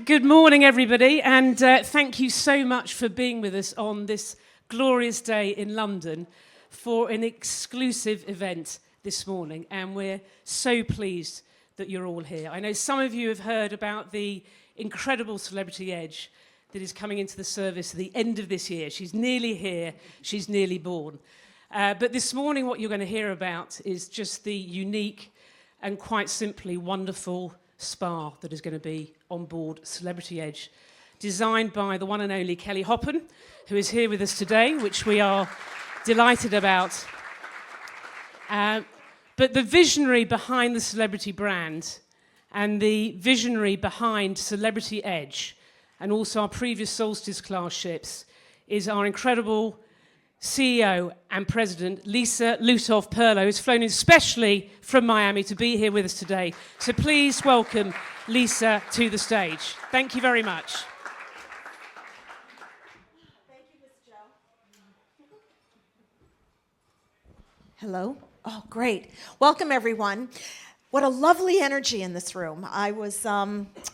Good morning, everybody, and thank you so much for being with us on this glorious day in London for an exclusive event this morning, and we're so pleased that you're all here. I know some of you have heard about the incredible Celebrity Edge that is coming into the service at the end of this year. She's nearly here, she's nearly born. But this morning what you're going to hear about is just the unique and quite simply wonderful spa that is going to be on board Celebrity Edge, designed by the one and only Kelly Hoppen, who is here with us today, which we are delighted about. But the visionary behind the Celebrity brand and the visionary behind Celebrity Edge and also our previous Solstice class ships is our incredible CEO and President, Lisa Lutoff-Perlo, who's flown in specially from Miami to be here with us today. So please welcome Lisa to the stage. Thank you very much. Thank you, Ms. Jo. Hello. Oh, great. Welcome, everyone. What a lovely energy in this room. I was,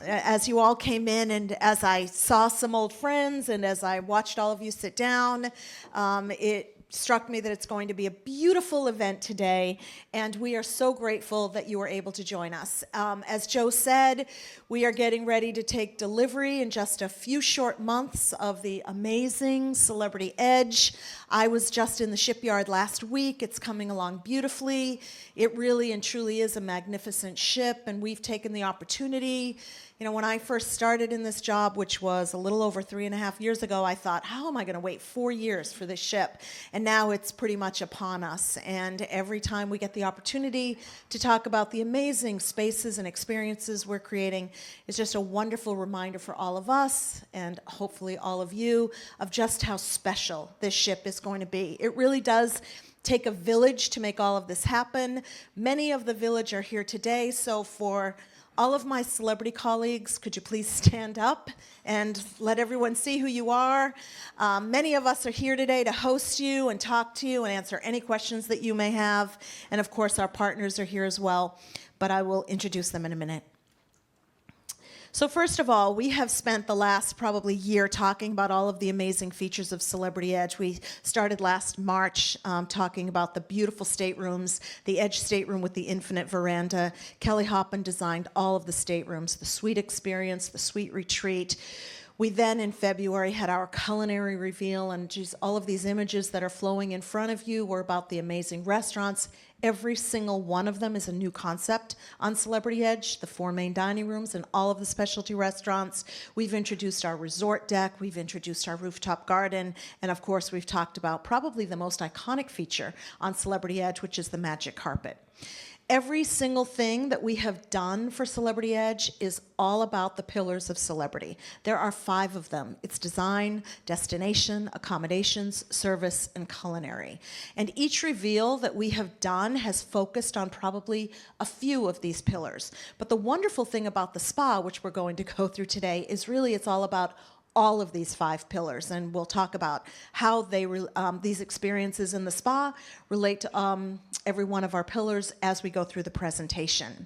as you all came in and as I saw some old friends and as I watched all of you sit down, it struck me that it's going to be a beautiful event today, and we are so grateful that you were able to join us. As Joe said, we are getting ready to take delivery in just a few short months of the amazing Celebrity Edge. I was just in the shipyard last week. It's coming along beautifully. It really and truly is a magnificent ship, and we've taken the opportunity. You know, when I first started in this job, which was a little over 3.5 years ago, I thought, how am I going to wait 4 years for this ship? And now it's pretty much upon us. And every time we get the opportunity to talk about the amazing spaces and experiences we're creating, it's just a wonderful reminder for all of us and hopefully all of you of just how special this ship is going to be. It really does take a village to make all of this happen. Many of the village are here today, so for all of my celebrity colleagues, could you please stand up and let everyone see who you are? Many of us are here today to host you and talk to you and answer any questions that you may have. And of course, our partners are here as well, but I will introduce them in a minute. So first of all, we have spent the last probably year talking about all of the amazing features of Celebrity Edge. We started last March talking about the beautiful staterooms, the Edge stateroom with the infinite veranda. Kelly Hoppen designed all of the staterooms, the suite experience, the suite retreat. We then, in February, had our culinary reveal, and just all of these images that are flowing in front of you were about the amazing restaurants. Every single one of them is a new concept on Celebrity Edge, the 4 main dining rooms and all of the specialty restaurants. We've introduced our resort deck, we've introduced our rooftop garden, and of course we've talked about probably the most iconic feature on Celebrity Edge, which is the magic carpet. Every single thing that we have done for Celebrity Edge is all about the pillars of celebrity. There are 5 of them. It's design, destination, accommodations, service, and culinary. And each reveal that we have done has focused on probably a few of these pillars. But the wonderful thing about the spa, which we're going to go through today, is really it's all about all of these 5 pillars, and we'll talk about how they these experiences in the spa relate to every one of our pillars as we go through the presentation.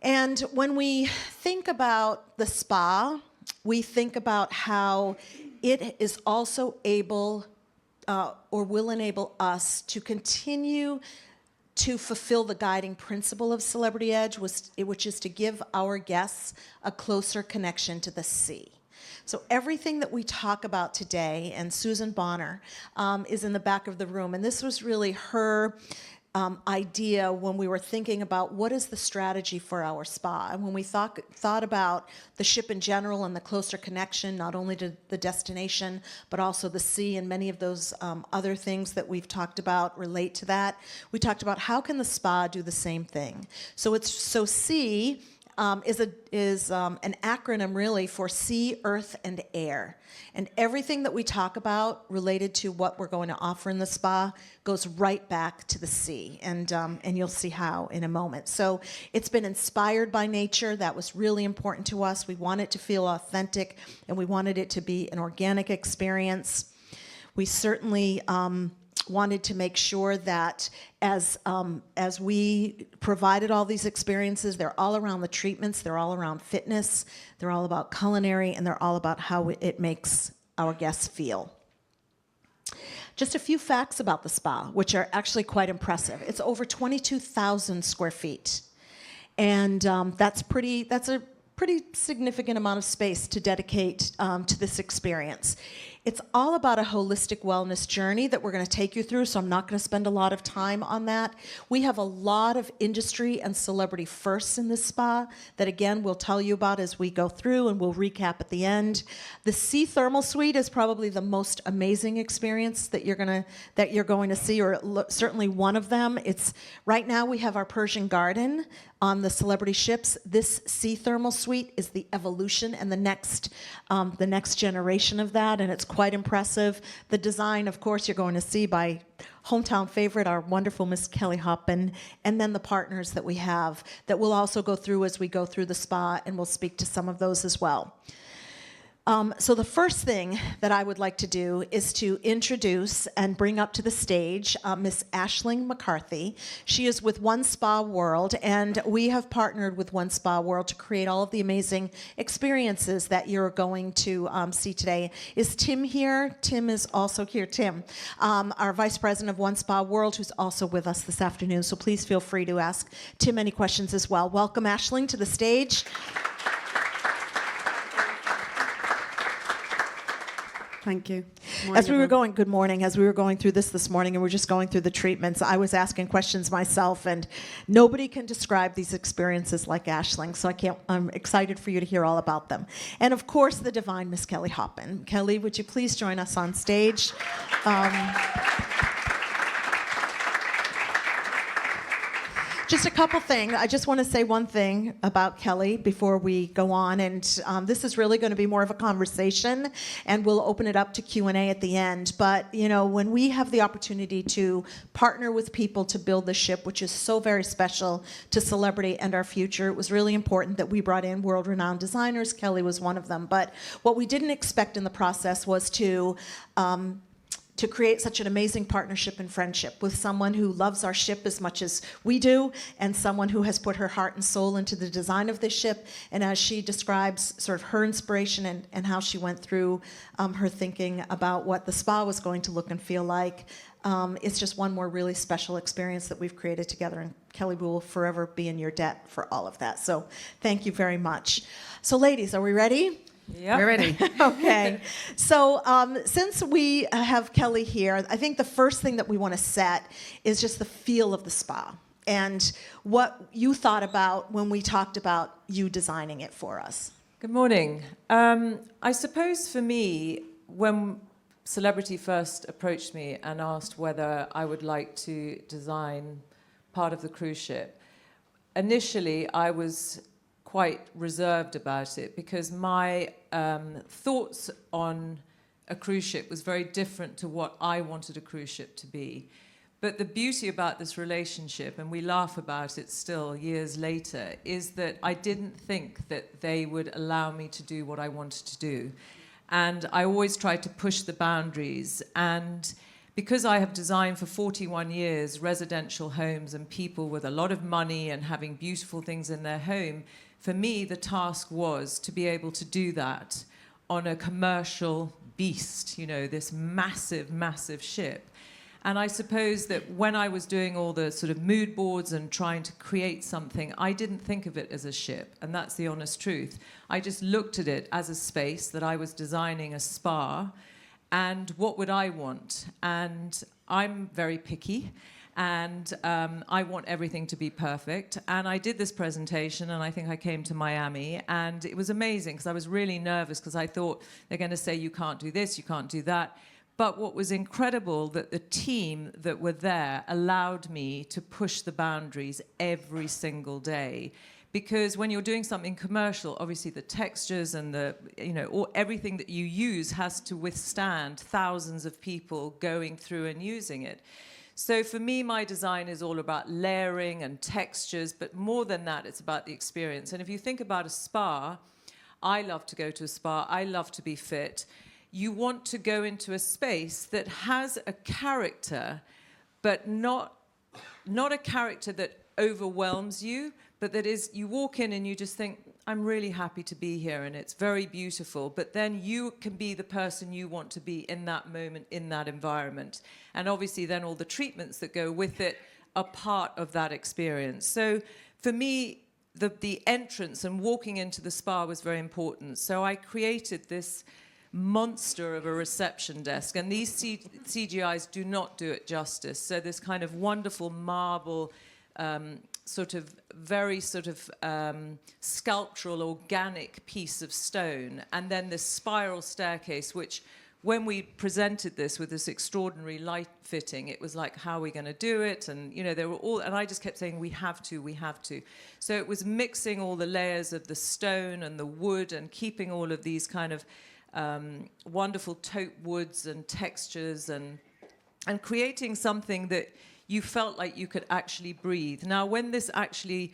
And when we think about the spa, we think about how it is also able or will enable us to continue to fulfill the guiding principle of Celebrity Edge, which is to give our guests a closer connection to the sea. So everything that we talk about today, and Susan Bonner is in the back of the room, and this was really her idea when we were thinking about what is the strategy for our spa. And when we thought about the ship in general and the closer connection, not only to the destination, but also the sea, and many of those other things that we've talked about relate to that, we talked about how can the spa do the same thing. So sea is an acronym really for sea, earth, and air. And everything that we talk about related to what we're going to offer in the spa goes right back to the sea. And you'll see how in a moment. So it's been inspired by nature. That was really important to us. We want it to feel authentic, and we wanted it to be an organic experience. We certainly wanted to make sure that as we provided all these experiences, they're all around the treatments, they're all around fitness, they're all about culinary, and they're all about how it makes our guests feel. Just a few facts about the spa, which are actually quite impressive. It's over 22,000 square feet. And that's a pretty significant amount of space to dedicate to this experience. It's all about a holistic wellness journey that we're going to take you through, so I'm not going to spend a lot of time on that. We have a lot of industry and celebrity firsts in this spa that, again, we'll tell you about as we go through, and we'll recap at the end. The Sea Thermal Suite is probably the most amazing experience that you're going to see, or certainly one of them. It's right now we have our Persian Garden on the celebrity ships. This Sea Thermal Suite is the evolution and the next generation of that, and it's quite impressive. The design, of course, you're going to see by hometown favorite, our wonderful Miss Kelly Hoppen, and then the partners that we have that we'll also go through as we go through the spa, and we'll speak to some of those as well. So the first thing that I would like to do is to introduce and bring up to the stage Miss Ashling McCarthy. She is with One Spa World, and we have partnered with One Spa World to create all of the amazing experiences that you're going to see today. Is Tim here? Tim is also here. Tim, our Vice President of One Spa World, who's also with us this afternoon, so please feel free to ask Tim any questions as well. Welcome, Ashling, to the stage. Thank you. Good morning. As we were going through this morning, and we're just going through the treatments, I was asking questions myself, and nobody can describe these experiences like Ashling, so I'm excited for you to hear all about them. And of course, the divine Miss Kelly Hoppen. Kelly, would you please join us on stage? Just a couple things. I just want to say one thing about Kelly before we go on, and this is really going to be more of a conversation, and we'll open it up to Q&A at the end. But, you know, when we have the opportunity to partner with people to build the ship, which is so very special to celebrity and our future, it was really important that we brought in world-renowned designers. Kelly was one of them. But what we didn't expect in the process was to create such an amazing partnership and friendship with someone who loves our ship as much as we do, and someone who has put her heart and soul into the design of this ship. And as she describes sort of her inspiration and how she went through her thinking about what the spa was going to look and feel like, it's just one more really special experience that we've created together. And Kelly, we will forever be in your debt for all of that. So thank you very much. So ladies, are we ready? Yeah, we're ready. Okay. So since we have Kelly here, I think the first thing that we want to set is just the feel of the spa and what you thought about when we talked about you designing it for us. Good morning. I suppose for me, when Celebrity first approached me and asked whether I would like to design part of the cruise ship, initially I was quite reserved about it because my thoughts on a cruise ship was very different to what I wanted a cruise ship to be. But the beauty about this relationship, and we laugh about it still years later, is that I didn't think that they would allow me to do what I wanted to do. And I always tried to push the boundaries. And because I have designed for 41 years residential homes and people with a lot of money and having beautiful things in their home, for me, the task was to be able to do that on a commercial beast, you know, this massive, massive ship. And I suppose that when I was doing all the sort of mood boards and trying to create something, I didn't think of it as a ship, and that's the honest truth. I just looked at it as a space that I was designing a spa, and what would I want? And I'm very picky, and I want everything to be perfect. And I did this presentation, and I think I came to Miami, and it was amazing because I was really nervous because I thought they're going to say, you can't do this, you can't do that. But what was incredible, that the team that were there allowed me to push the boundaries every single day. Because when you're doing something commercial, obviously the textures and the, you know, or everything that you use has to withstand thousands of people going through and using it. So for me, my design is all about layering and textures, but more than that, it's about the experience. And if you think about a spa, I love to go to a spa. I love to be fit. you want to go into a space that has a character, but not a character that overwhelms you, but that is, you walk in and you just think, I'm really happy to be here and it's very beautiful, but then you can be the person you want to be in that moment, in that environment. And obviously then all the treatments that go with it are part of that experience. So for me, the entrance and walking into the spa was very important. So I created this monster of a reception desk, and these CGIs do not do it justice. So this kind of wonderful marble, very sculptural, organic piece of stone, and then this spiral staircase, which when we presented this with this extraordinary light fitting, it was like, how are we going to do it? And, you know, they were all, and I just kept saying, we have to. So it was mixing all the layers of the stone and the wood and keeping all of these kind of wonderful taupe woods and textures and creating something that you felt like you could actually breathe. Now, when this actually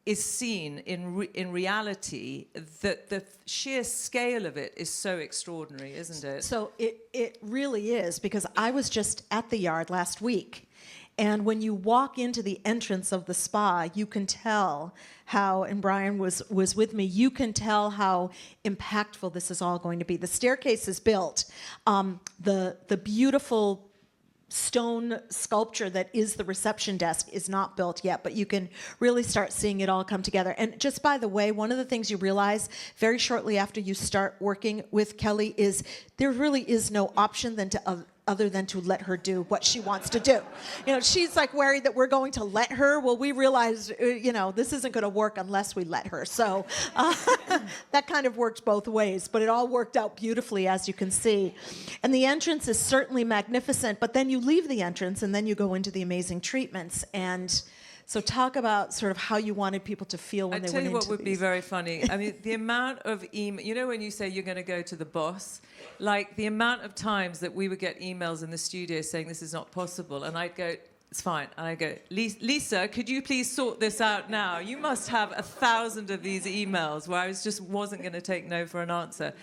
is seen in reality, the sheer scale of it is so extraordinary, isn't it? So it really is, because I was just at the yard last week, and when you walk into the entrance of the spa, you can tell how, and Brian was with me, you can tell how impactful this is all going to be. The staircase is built. The beautiful stone sculpture that is the reception desk is not built yet, but you can really start seeing it all come together. And just by the way, one of the things you realize very shortly after you start working with Kelly is there really is no option other than to let her do what she wants to do. You know, she's like worried that we're going to let her. Well, we realized, this isn't going to work unless we let her. So that kind of worked both ways, but it all worked out beautifully, as you can see. And the entrance is certainly magnificent, but then you leave the entrance and then you go into the amazing treatments. And so talk about sort of how you wanted people to feel when they went into these. I tell you what would be very funny. I mean, the amount of email, when you say you're going to go to the boss, like the amount of times that we would get emails in the studio saying this is not possible, and I'd go, it's fine. And I go, Lisa, could you please sort this out now? You must have 1,000 of these emails where I wasn't going to take no for an answer.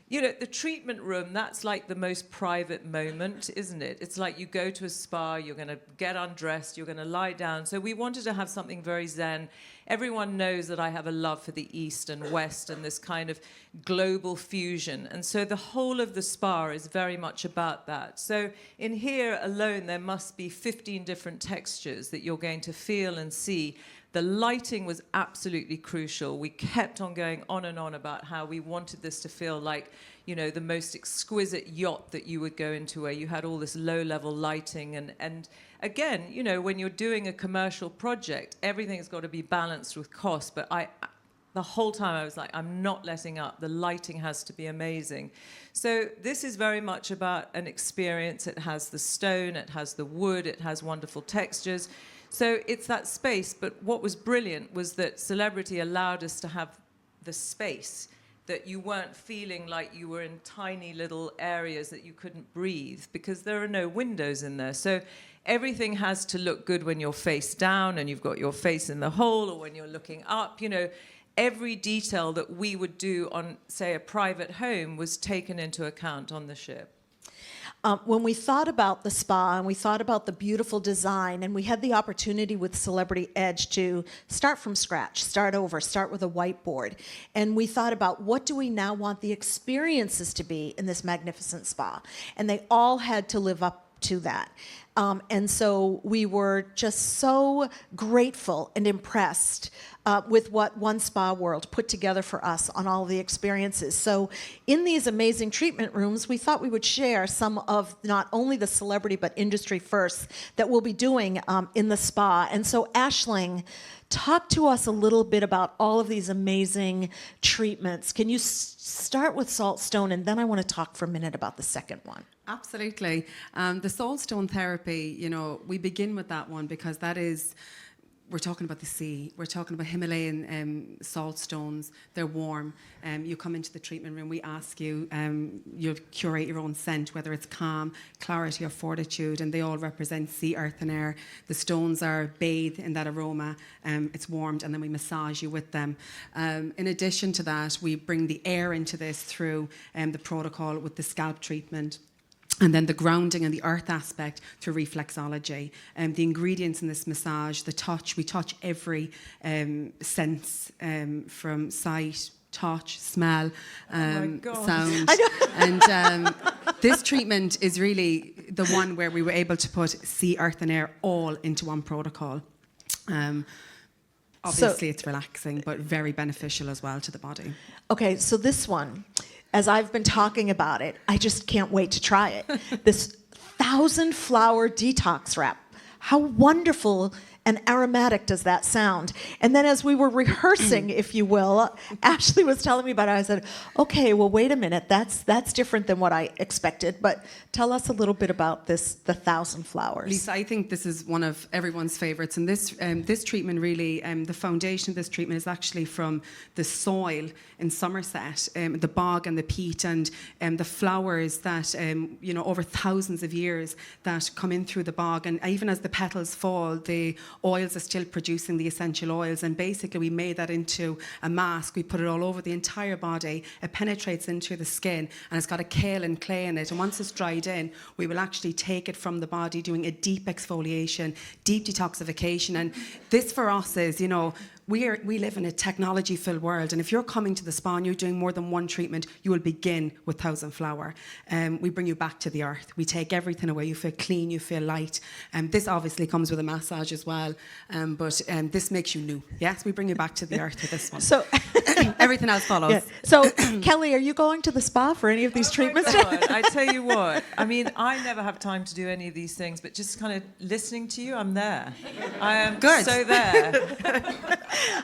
You know, the treatment room, that's like the most private moment, isn't it? It's like you go to a spa, you're going to get undressed, you're going to lie down. So we wanted to have something very zen. Everyone knows that I have a love for the East and West and this kind of global fusion. And so the whole of the spa is very much about that. So in here alone, there must be 15 different textures that you're going to feel and see. The lighting was absolutely crucial. We kept on going on and on about how we wanted this to feel like, the most exquisite yacht that you would go into, where you had all this low-level lighting. And again, when you're doing a commercial project, everything's got to be balanced with cost. But the whole time I was like, I'm not letting up. The lighting has to be amazing. So this is very much about an experience. It has the stone, it has the wood, it has wonderful textures. So it's that space, but what was brilliant was that Celebrity allowed us to have the space, that you weren't feeling like you were in tiny little areas that you couldn't breathe, because there are no windows in there. So everything has to look good when you're face down and you've got your face in the hole, or when you're looking up. Every detail that we would do on, say, a private home was taken into account on the ship. When we thought about the spa and we thought about the beautiful design, and we had the opportunity with Celebrity Edge to start from scratch, start over, start with a whiteboard. And we thought about, what do we now want the experiences to be in this magnificent spa? And they all had to live up to that. And so we were just so grateful and impressed with what One Spa World put together for us on all the experiences. So in these amazing treatment rooms, we thought we would share some of not only the celebrity but industry firsts that we'll be doing in the spa. And so Ashling, talk to us a little bit about all of these amazing treatments. Can you start with Saltstone, and then I want to talk for a minute about the second one. Absolutely. The Saltstone therapy, we begin with that one because that is we're talking about the sea. We're talking about Himalayan salt stones. They're warm. You come into the treatment room. We ask you, you curate your own scent, whether it's calm, clarity, or fortitude, and they all represent sea, earth, and air. The stones are bathed in that aroma. It's warmed, and then we massage you with them. In addition to that, we bring the air into this through the protocol with the scalp treatment. And then the grounding and the earth aspect through reflexology. The ingredients in this massage, the touch, we touch every sense from sight, touch, smell, sound. And this treatment is really the one where we were able to put sea, earth and air all into one protocol. Obviously, it's relaxing, but very beneficial as well to the body. Okay, so this one, as I've been talking about it, I just can't wait to try it. This 1,000-flower detox wrap. How wonderful and aromatic does that sound? And then as we were rehearsing, if you will, Ashley was telling me about it. I said, okay, well, wait a minute. That's different than what I expected. But tell us a little bit about this, the 1,000 flowers. Lisa, I think this is one of everyone's favorites. And this treatment really, the foundation of this treatment is actually from the soil in Somerset, the bog and the peat and the flowers that, over thousands of years that come in through the bog. And even as the petals fall, the oils are still producing the essential oils, and basically we made that into a mask. We put it all over the entire body. It penetrates into the skin, and it's got a kaolin clay in it, and once it's dried in, we will actually take it from the body, doing a deep exfoliation, deep detoxification. And this for us is, we live in a technology-filled world, and if you're coming to the spa and you're doing more than one treatment, you will begin with 1,000 flower. We bring you back to the earth. We take everything away. You feel clean, you feel light. This obviously comes with a massage as well, but this makes you new. Yes, we bring you back to the earth with this one. So everything else follows. Yeah. So Kelly, are you going to the spa for any of these treatments? My God, I tell you what, I mean, I never have time to do any of these things, but just kind of listening to you, I'm there. I am so there.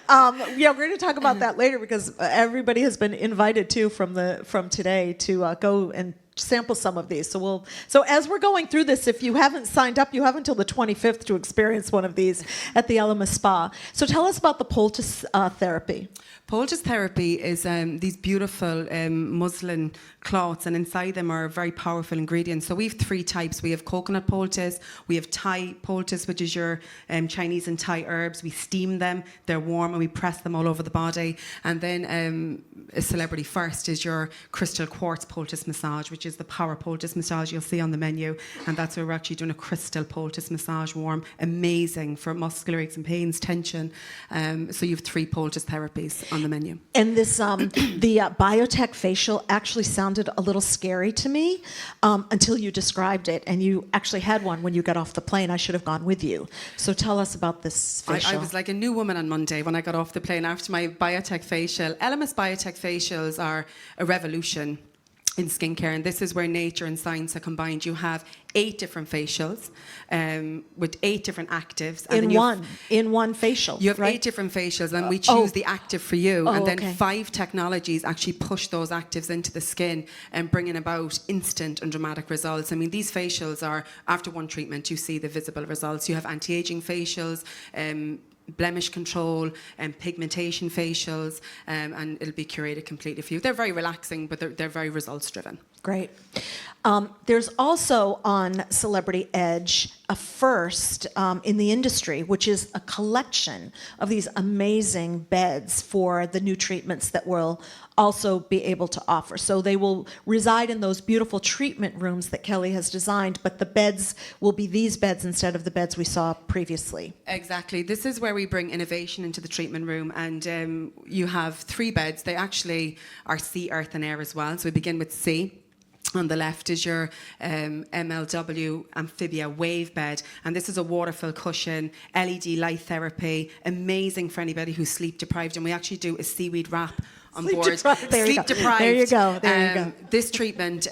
We're going to talk about that later because everybody has been invited too from today to go and sample some of these. So as we're going through this, if you haven't signed up, you have until the 25th to experience one of these at the Elema Spa. So tell us about the Poultice Therapy. Poultice Therapy is these beautiful muslin cloths, and inside them are very powerful ingredients. So we have 3 types. We have coconut poultice, we have Thai poultice, which is your Chinese and Thai herbs. We steam them, they're warm, and we press them all over the body. And then a celebrity first is your crystal quartz poultice massage, which is the power poultice massage you'll see on the menu. And that's where we're actually doing a crystal poultice massage, warm, amazing for muscular aches and pains, tension. So you have 3 poultice therapies on the menu. And this, the Biotech Facial actually sounded a little scary to me until you described it. And you actually had one when you got off the plane. I should have gone with you. So tell us about this facial. I was like a new woman on Monday when I got off the plane after my Biotech Facial. Elemis Biotech Facials are a revolution in skincare, and this is where nature and science are combined. You have 8 different facials with 8 different actives. And in one facial. You have right? 8 different facials, and we choose the active for you. And then okay. 5 technologies actually push those actives into the skin and bringing about instant and dramatic results. I mean, these facials are, after one treatment, you see the visible results. You have anti-aging facials, blemish control and pigmentation facials, and it'll be curated completely for you. They're very relaxing, but they're very results driven. Great. There's also on Celebrity Edge a first in the industry, which is a collection of these amazing beds for the new treatments that we'll also be able to offer. So they will reside in those beautiful treatment rooms that Kelly has designed, but the beds will be these beds instead of the beds we saw previously. Exactly. This is where we bring innovation into the treatment room, and you have 3 beds. They actually are sea, earth and air as well. So we begin with sea. On the left is your MLW Amphibia wave bed, and this is a waterfall cushion, LED light therapy, amazing for anybody who's sleep deprived, and we actually do a seaweed wrap on board. Sleep deprived. There you go. There you go. This treatment,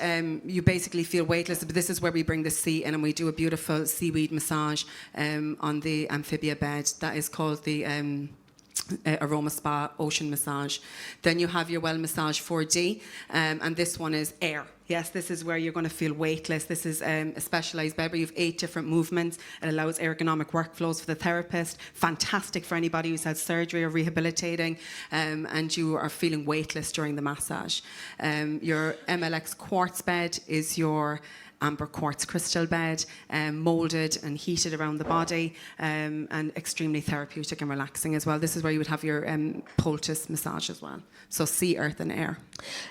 you basically feel weightless, but this is where we bring the sea in and we do a beautiful seaweed massage on the Amphibia bed. That is called the Aroma Spa Ocean Massage. Then you have your Well Massage 4D, and this one is air. Yes, this is where you're going to feel weightless. This is a specialised bed where you have 8 different movements. It allows ergonomic workflows for the therapist. Fantastic for anybody who's had surgery or rehabilitating, and you are feeling weightless during the massage. Your MLX quartz bed is your amber quartz crystal bed, moulded and heated around the body, and extremely therapeutic and relaxing as well. This is where you would have your poultice massage as well. So sea, earth and air.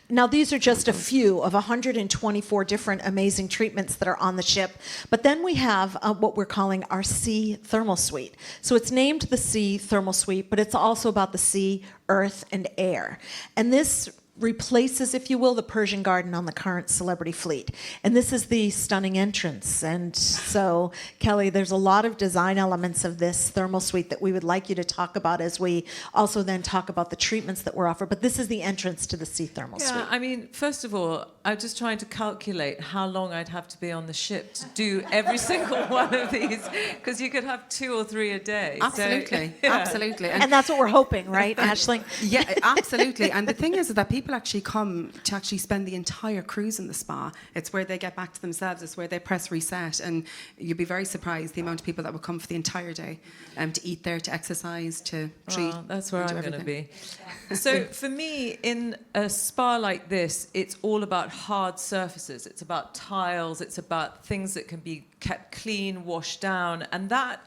Now, these are just a few of 124 different amazing treatments that are on the ship. But then we have what we're calling our Sea Thermal Suite. So it's named the Sea Thermal Suite, but it's also about the sea, earth, and air. And this replaces, if you will, the Persian garden on the current Celebrity fleet. And this is the stunning entrance. And so, Kelly, there's a lot of design elements of this thermal suite that we would like you to talk about as we also then talk about the treatments that we're offered. But this is the entrance to the Sea Thermal Suite. Yeah, I mean, first of all, I'm just trying to calculate how long I'd have to be on the ship to do every single one of these, because you could have 2 or 3 a day. Absolutely, so, yeah. absolutely. And that's what we're hoping, right, Ashling? Yeah, absolutely. And the thing is that people actually come to actually spend the entire cruise in the spa. It's where they get back to themselves. It's where they press reset. And you'd be very surprised the amount of people that would come for the entire day, to eat there, to exercise, to treat. Well, that's where I'm going to be. Yeah. So for me, in a spa like this, it's all about hard surfaces. It's about tiles. It's about things that can be kept clean, washed down. And that,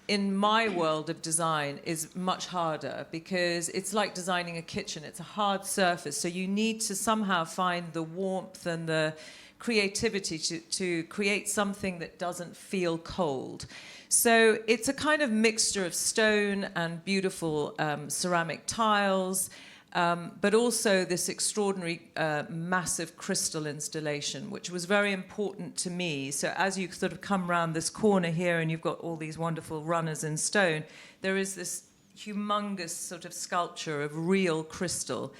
in my world of design, is much harder because it's like designing a kitchen. It's a hard surface. So you need to somehow find the warmth and the creativity to create something that doesn't feel cold. So it's a kind of mixture of stone and beautiful ceramic tiles, but also this extraordinary massive crystal installation, which was very important to me. So as you sort of come around this corner here and you've got all these wonderful runners in stone, there is this humongous sort of sculpture of real crystal.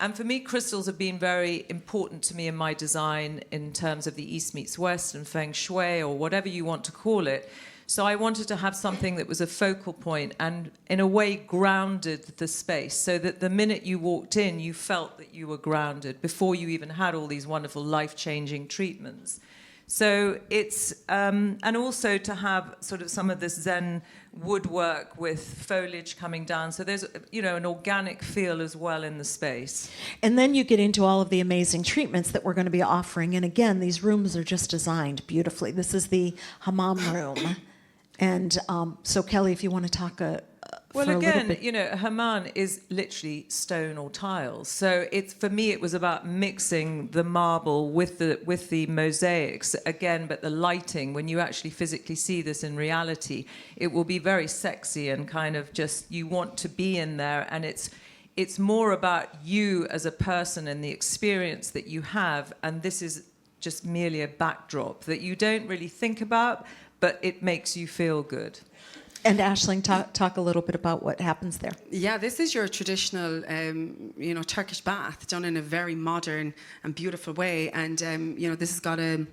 And for me, crystals have been very important to me in my design in terms of the East meets West and Feng Shui, or whatever you want to call it. So I wanted to have something that was a focal point and, in a way, grounded the space so that the minute you walked in, you felt that you were grounded before you even had all these wonderful life-changing treatments. So it's, and also to have sort of some of this Zen woodwork with foliage coming down. So there's, you know, an organic feel as well in the space. And then you get into all of the amazing treatments that we're going to be offering. And again, these rooms are just designed beautifully. This is the Hammam room. And so, Kelly, if you want to talk well, again, again, you know, Hammam is literally stone or tiles. So it's, for me, it was about mixing the marble with the mosaics again, but the lighting. When you actually physically see this in reality, it will be very sexy and kind of just, you want to be in there, and it's more about you as a person and the experience that you have, and this is just merely a backdrop that you don't really think about, but it makes you feel good. And Ashling, talk a little bit about what happens there. Yeah, this is your traditional, Turkish bath done in a very modern and beautiful way. And, this has got a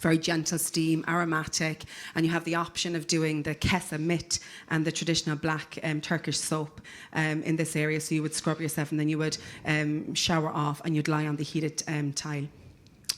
very gentle steam, aromatic, and you have the option of doing the kesa mit and the traditional black Turkish soap in this area. So you would scrub yourself and then you would shower off and you'd lie on the heated tile.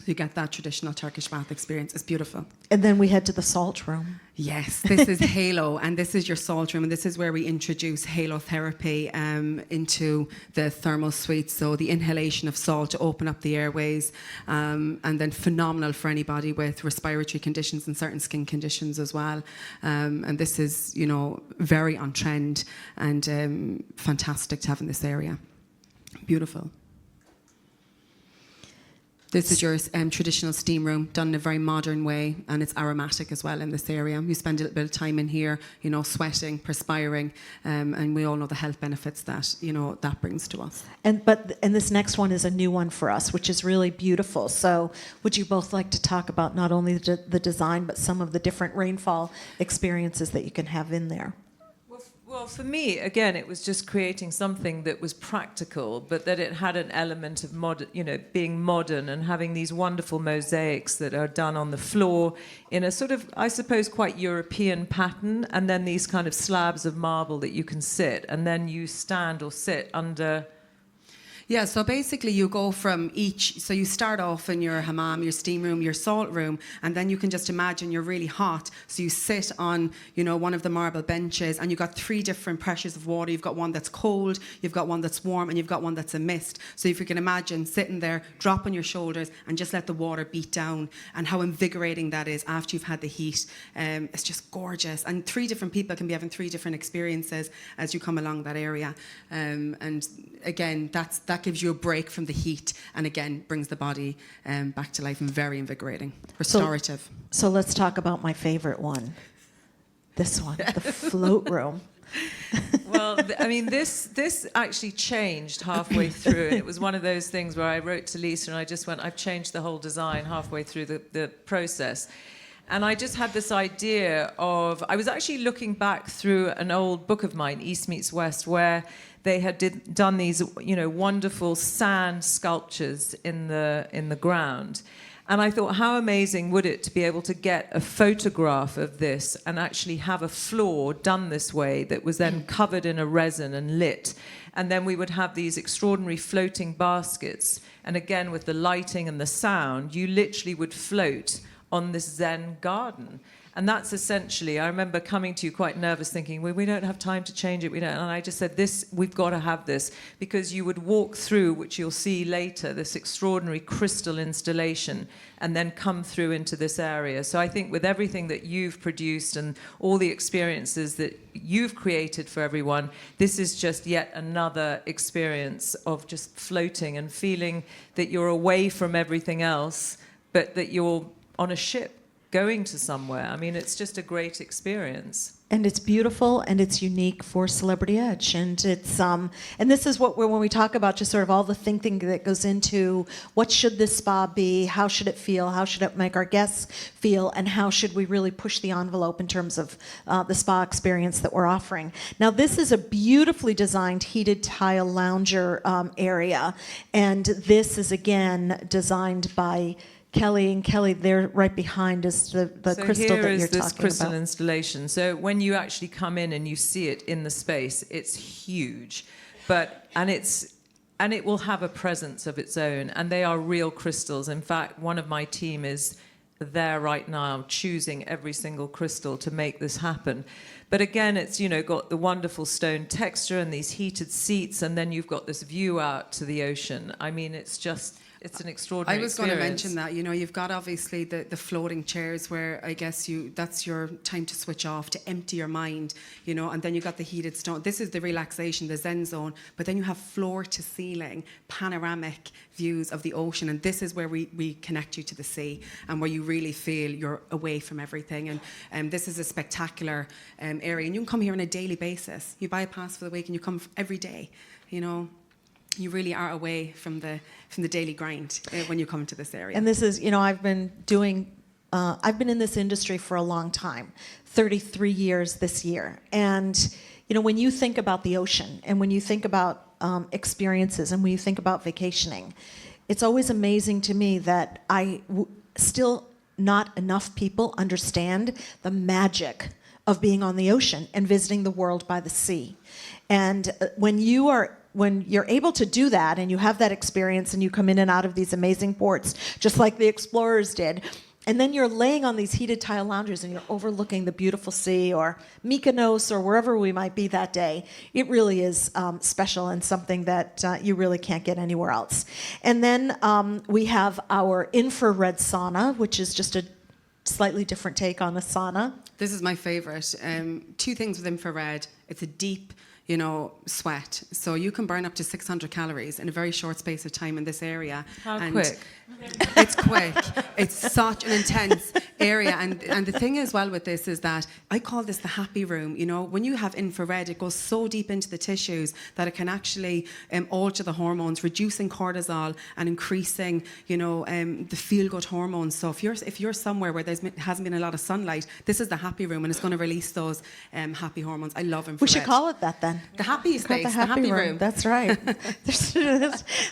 You get that traditional Turkish bath experience. It's beautiful. And then we head to the salt room. Yes, this is Halo, and this is your salt room, and this is where we introduce Halo therapy into the thermal suite. So the inhalation of salt to open up the airways, and then phenomenal for anybody with respiratory conditions and certain skin conditions as well. And this is, very on trend and fantastic to have in this area. Beautiful. This is your traditional steam room, done in a very modern way, and it's aromatic as well in this area. You spend a little bit of time in here, sweating, perspiring, and we all know the health benefits that, that brings to us. And this next one is a new one for us, which is really beautiful. So would you both like to talk about not only the design, but some of the different rainfall experiences that you can have in there? Well, for me, again, it was just creating something that was practical, but that it had an element of being modern and having these wonderful mosaics that are done on the floor in a sort of, I suppose, quite European pattern, and then these kind of slabs of marble that you can sit, and then you stand or sit under. Yeah, so basically you go from each, so you start off in your hammam, your steam room, your salt room, and then you can just imagine you're really hot. So you sit on, one of the marble benches, and you've got 3 different pressures of water. You've got one that's cold, you've got one that's warm, and you've got one that's a mist. So if you can imagine sitting there, drop on your shoulders, and just let the water beat down, and how invigorating that is after you've had the heat. It's just gorgeous. And 3 different people can be having 3 different experiences as you come along that area. And again, that gives you a break from the heat, and again brings the body back to life, and very invigorating, restorative. So let's talk about my favorite one. This one, the float room. Well, I mean, this actually changed halfway through. It was one of those things where I wrote to Lisa and I just went, I've changed the whole design halfway through the process. And I just had this idea of, I was actually looking back through an old book of mine, East Meets West, where they had done these, wonderful sand sculptures in the ground. And I thought, how amazing would it to be able to get a photograph of this and actually have a floor done this way that was then covered in a resin and lit. And then we would have these extraordinary floating baskets. And again, with the lighting and the sound, you literally would float on this Zen garden. And that's essentially, I remember coming to you quite nervous thinking, well, we don't have time to change it. And I just said, we've got to have this, because you would walk through, which you'll see later, this extraordinary crystal installation, and then come through into this area. So I think with everything that you've produced and all the experiences that you've created for everyone, this is just yet another experience of just floating and feeling that you're away from everything else, but that you're on a ship going to somewhere. I mean, it's just a great experience. And it's beautiful, and it's unique for Celebrity Edge. And it's and this is what when we talk about just sort of all the thinking that goes into what should this spa be, how should it feel, how should it make our guests feel, and how should we really push the envelope in terms of the spa experience that we're offering. Now, this is a beautifully designed heated tile lounger area, and this is again designed by Kelly, and Kelly, there right behind is the crystal that you're talking about. So here is this crystal installation. So when you actually come in and you see it in the space, it's huge, and it will have a presence of its own, and they are real crystals. In fact, one of my team is there right now choosing every single crystal to make this happen. But again, it's got the wonderful stone texture and these heated seats, and then you've got this view out to the ocean. I mean, it's an extraordinary I was experience. going to mention that, you've got obviously the floating chairs where I guess that's your time to switch off, to empty your mind, and then you've got the heated stone. This is the relaxation, the Zen zone, but then you have floor to ceiling, panoramic views of the ocean, and this is where we connect you to the sea, and where you really feel you're away from everything. And this is a spectacular area, and you can come here on a daily basis. You buy a pass for the week and you come every day, You really are away from the daily grind when you come to this area. And this is, I've been in this industry for a long time, 33 years this year. And, when you think about the ocean, and when you think about experiences, and when you think about vacationing, it's always amazing to me that still not enough people understand the magic of being on the ocean and visiting the world by the sea. And when you're able to do that, and you have that experience, and you come in and out of these amazing ports, just like the explorers did, and then you're laying on these heated tile loungers and you're overlooking the beautiful sea, or Mykonos, or wherever we might be that day, it really is special, and something that you really can't get anywhere else. And then we have our infrared sauna, which is just a slightly different take on a sauna. This is my favorite. 2 things with infrared. It's a deep, sweat. So you can burn up to 600 calories in a very short space of time in this area. How quick? It's quick. It's such an intense area. And the thing as well with this is that I call this the happy room. When you have infrared, it goes so deep into the tissues that it can actually alter the hormones, reducing cortisol and increasing, the feel-good hormones. So if you're somewhere where hasn't been a lot of sunlight, this is the happy room, and it's going to release those happy hormones. I love infrared. We should call it that then. again? The happy It's called space, the happy room. That's right.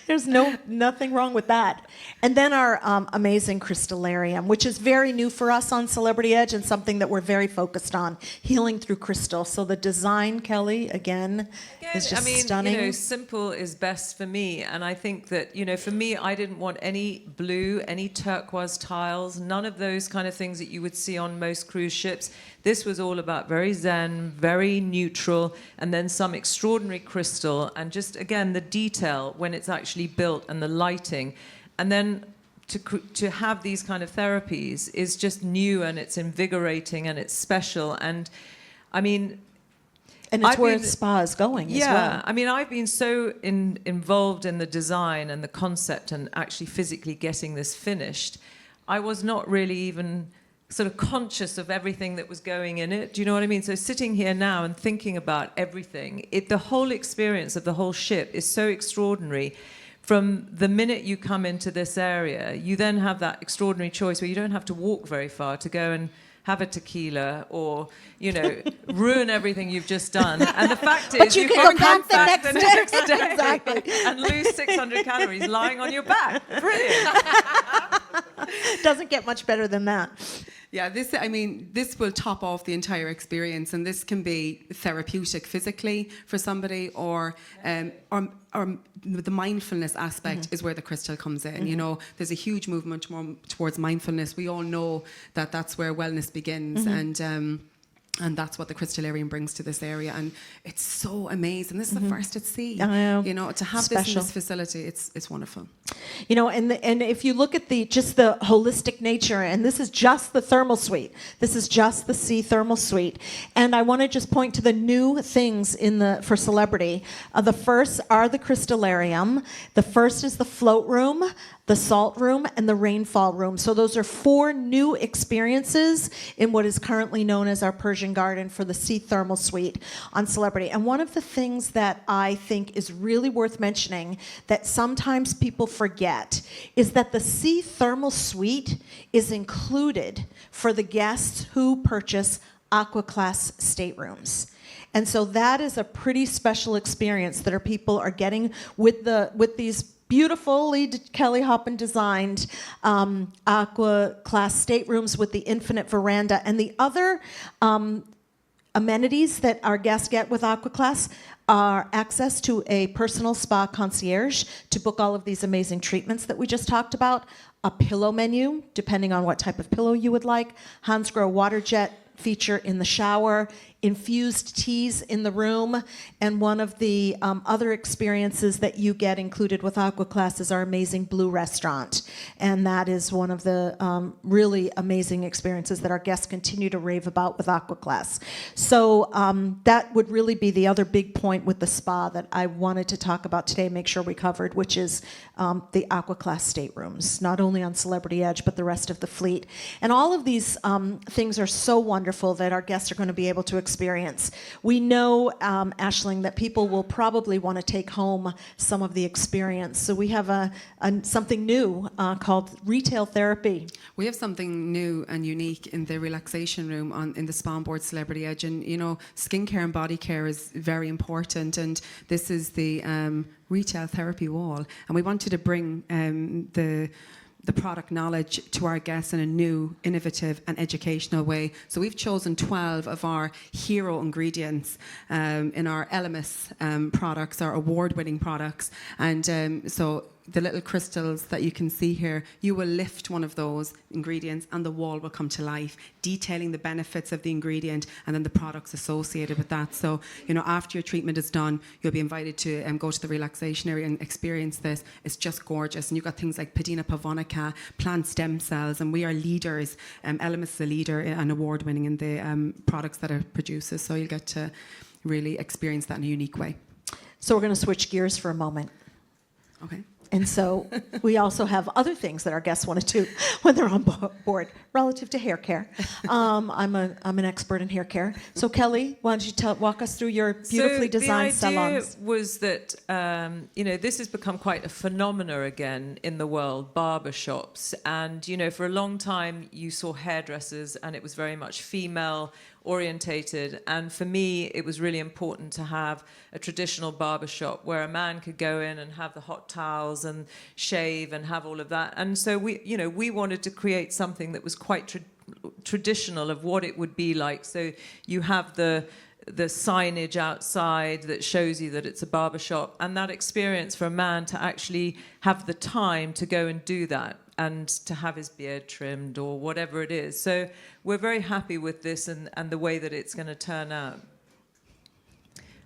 There's nothing wrong with that. And then our amazing crystallarium, which is very new for us on Celebrity Edge and something that we're very focused on, healing through crystal. So the design, Kelly, again is just stunning. You know, simple is best for me. And I think that, you know, for me, I didn't want any blue, any turquoise tiles, none of those kind of things that you would see on most cruise ships. This was all about very zen, very neutral, and then some extraordinary crystal, and just, again, the detail when it's actually built and the lighting. And then to have these kind of therapies is just new, and it's invigorating, and it's special. And, I mean... And it's where spa is going as well. Yeah, I mean, I've been so involved in the design and the concept and actually physically getting this finished. I was not really even sort of conscious of everything that was going in it. Do you know what I mean? So sitting here now and thinking about everything, the whole experience of the whole ship is so extraordinary. From the minute you come into this area, you then have that extraordinary choice where you don't have to walk very far to go and have a tequila or, you know, ruin everything you've just done. And the fact is, you can go back the next day Exactly. and lose 600 calories lying on your back. Brilliant. Doesn't get much better than that. Yeah, this will top off the entire experience, and this can be therapeutic physically for somebody, or the mindfulness aspect is where the crystal comes in. You know, there's a huge movement more towards mindfulness. We all know that that's where wellness begins, and that's what the crystallarium brings to this area, and it's so amazing. This is the first at sea. I know. You know, to have this in this facility, it's wonderful. You know, and if you look at just the holistic nature, and this is just the thermal suite. This is just the sea thermal suite. And I want to just point to the new things for Celebrity. The first are the crystallarium. The first is the float room, the salt room, and the rainfall room. So those are 4 new experiences in what is currently known as our Persian Garden for the Sea Thermal Suite on Celebrity. And one of the things that I think is really worth mentioning that sometimes people forget is that the Sea Thermal Suite is included for the guests who purchase Aqua Class staterooms. And so that is a pretty special experience that people are getting with these beautifully Kelly Hoppen designed Aqua Class staterooms with the infinite veranda, and the other amenities that our guests get with Aqua Class are access to a personal spa concierge to book all of these amazing treatments that we just talked about, a pillow menu, depending on what type of pillow you would like, Hansgrohe water jet feature in the shower, infused teas in the room, and one of the other experiences that you get included with Aqua Class is our amazing Blue Restaurant, and that is one of the really amazing experiences that our guests continue to rave about with Aqua Class. So that would really be the other big point with the spa that I wanted to talk about today, make sure we covered, which is the Aqua Class staterooms, not only on Celebrity Edge, but the rest of the fleet. And all of these things are so wonderful that our guests are going to be able to experience. We know, Ashling, that people will probably want to take home some of the experience. So we have something new called retail therapy. We have something new and unique in the relaxation room in the spa on board Celebrity Edge. And, you know, skincare and body care is very important. And this is the retail therapy wall. And we wanted to bring the product knowledge to our guests in a new, innovative and educational way. So we've chosen 12 of our hero ingredients in our Elemis products, our award-winning products. And so the little crystals that you can see here, you will lift one of those ingredients and the wall will come to life, detailing the benefits of the ingredient and then the products associated with that. So, you know, after your treatment is done, you'll be invited to go to the relaxation area and experience this. It's just gorgeous. And you've got things like Padina pavonica, plant stem cells, and we are leaders. Elemis is a leader and award-winning in the products that it produces. So you'll get to really experience that in a unique way. So we're going to switch gears for a moment. Okay. And so we also have other things that our guests want to do when they're on board relative to hair care. I'm an expert in hair care. So Kelly, why don't you walk us through your beautifully designed salons? The idea was that, you know, this has become quite a phenomena again in the world, barbershops. And, you know, for a long time you saw hairdressers and it was very much female orientated. And for me, it was really important to have a traditional barbershop where a man could go in and have the hot towels and shave and have all of that. And so we wanted to create something that was quite traditional of what it would be like. So you have the signage outside that shows you that it's a barbershop, and that experience for a man to actually have the time to go and do that and to have his beard trimmed or whatever it is. So we're very happy with this and the way that it's going to turn out.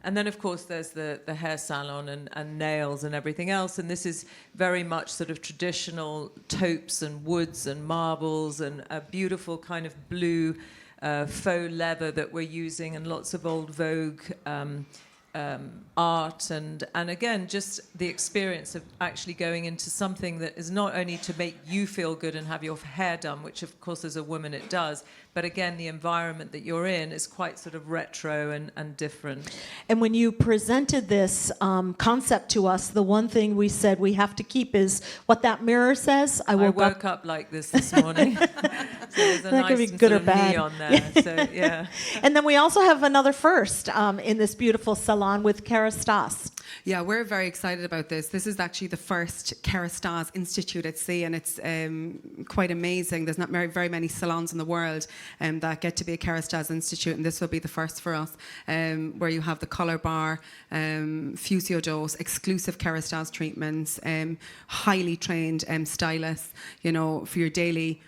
And then, of course, there's the hair salon and nails and everything else. And this is very much sort of traditional taupes and woods and marbles and a beautiful kind of blue faux leather that we're using, and lots of old Vogue art, and again, just the experience of actually going into something that is not only to make you feel good and have your hair done, which of course as a woman it does, but again, the environment that you're in is quite sort of retro and different. And when you presented this concept to us, the one thing we said we have to keep is what that mirror says. I woke up like this morning. So there's a that nice could be and good sort or of bad. neon there. So, yeah. And then we also have another first in this beautiful salon with Kerastase. Yeah, we're very excited about this. This is actually the first Kerastase Institute at sea, and it's quite amazing. There's not very many salons in the world that get to be a Kerastase Institute, and this will be the first for us, where you have the colour bar, Fusio dose, exclusive Kerastase treatments, highly trained stylists, for your daily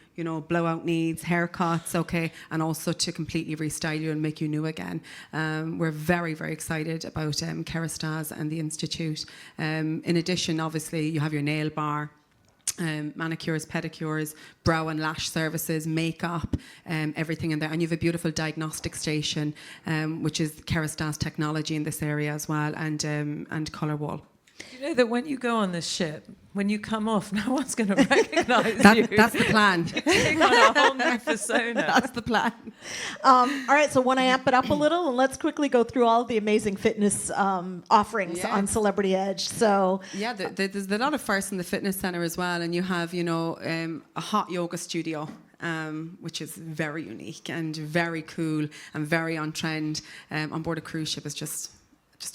blowout needs, haircuts, okay, and also to completely restyle you and make you new again. We're very, very excited about Kerastase and the Institute. In addition, obviously, you have your nail bar, manicures, pedicures, brow and lash services, makeup, everything in there. And you have a beautiful diagnostic station, which is Kerastase technology in this area as well, and colour wall. You know that when you go on this ship, when you come off, no one's going to recognise you. That's the plan. Taking on a whole new persona. That's the plan. All right, so want to amp it up a little, and let's quickly go through all of the amazing fitness offerings on Celebrity Edge. So yeah, there's a lot of firsts in the fitness centre as well, and you have a hot yoga studio. Which is very unique and very cool and very on trend. On board a cruise ship is just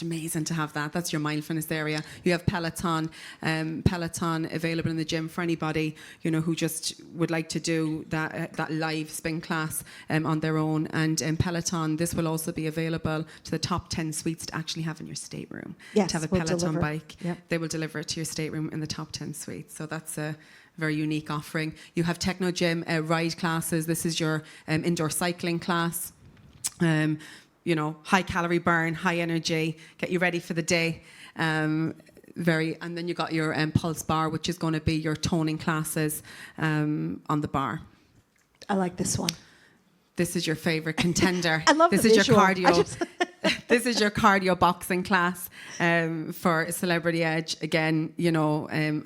amazing to have that. That's your mindfulness area. You have Peloton available in the gym for anybody, who just would like to do that live spin class on their own. And Peloton, this will also be available to the top 10 suites to actually have in your stateroom. Yes, to have a we'll Peloton deliver. bike. Yep. They will deliver it to your stateroom in the top 10 suites. So that's a very unique offering. You have Techno Gym ride classes. This is your indoor cycling class. High calorie burn, high energy, get you ready for the day. And then you got your pulse bar, which is going to be your toning classes on the bar. I like this one. This is your favorite contender. I love this the is visual. your cardio. This is your cardio boxing class for Celebrity Edge. Again,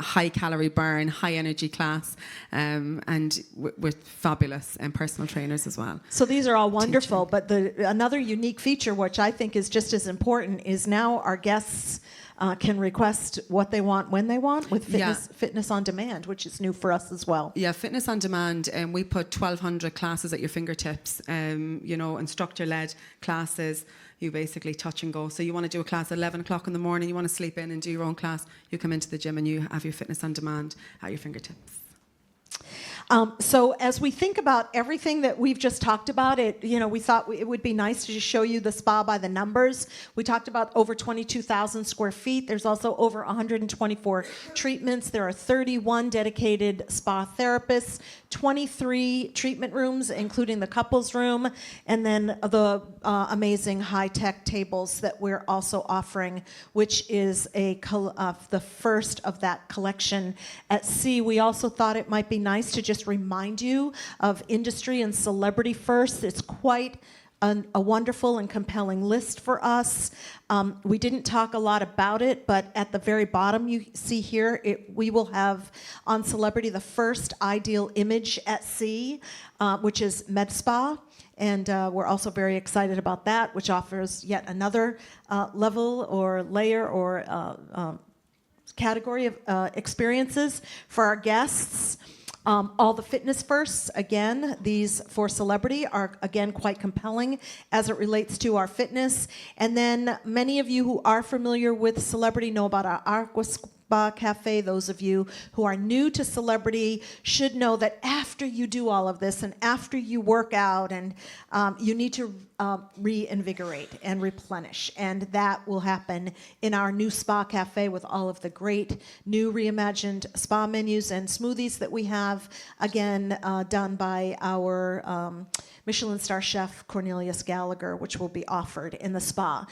high calorie burn, high energy class, and with fabulous personal trainers as well. So these are all wonderful, but another unique feature, which I think is just as important, is now our guests can request what they want when they want with fitness on demand, which is new for us as well. Yeah, fitness on demand. We put 1,200 classes at your fingertips. Instructor-led classes. You basically touch and go. So you want to do a class at 11 o'clock in the morning, you want to sleep in and do your own class, you come into the gym and you have your fitness on demand at your fingertips. So as we think about everything that we've just talked about, we thought it would be nice to just show you the spa by the numbers. We talked about over 22,000 square feet. There's also over 124 treatments. There are 31 dedicated spa therapists, 23 treatment rooms, including the couples room, and then the amazing high-tech tables that we're also offering, which is the first of that collection at sea. We also thought it might be nice to just remind you of industry and celebrity first. It's quite a wonderful and compelling list for us. We didn't talk a lot about it, but at the very bottom you see here, we will have on Celebrity the first ideal image at sea, which is Med Spa. And we're also very excited about that, which offers yet another level or layer or category of experiences for our guests. All the fitness firsts, again, these for celebrity are, again, quite compelling as it relates to our fitness. And then many of you who are familiar with celebrity know about our Aqua Spa Cafe. Those of you who are new to celebrity should know that after you do all of this and after you work out, and you need to reinvigorate and replenish. And that will happen in our new Spa Cafe with all of the great new reimagined spa menus and smoothies that we have, again, done by our Michelin star chef Cornelius Gallagher, which will be offered in the spa.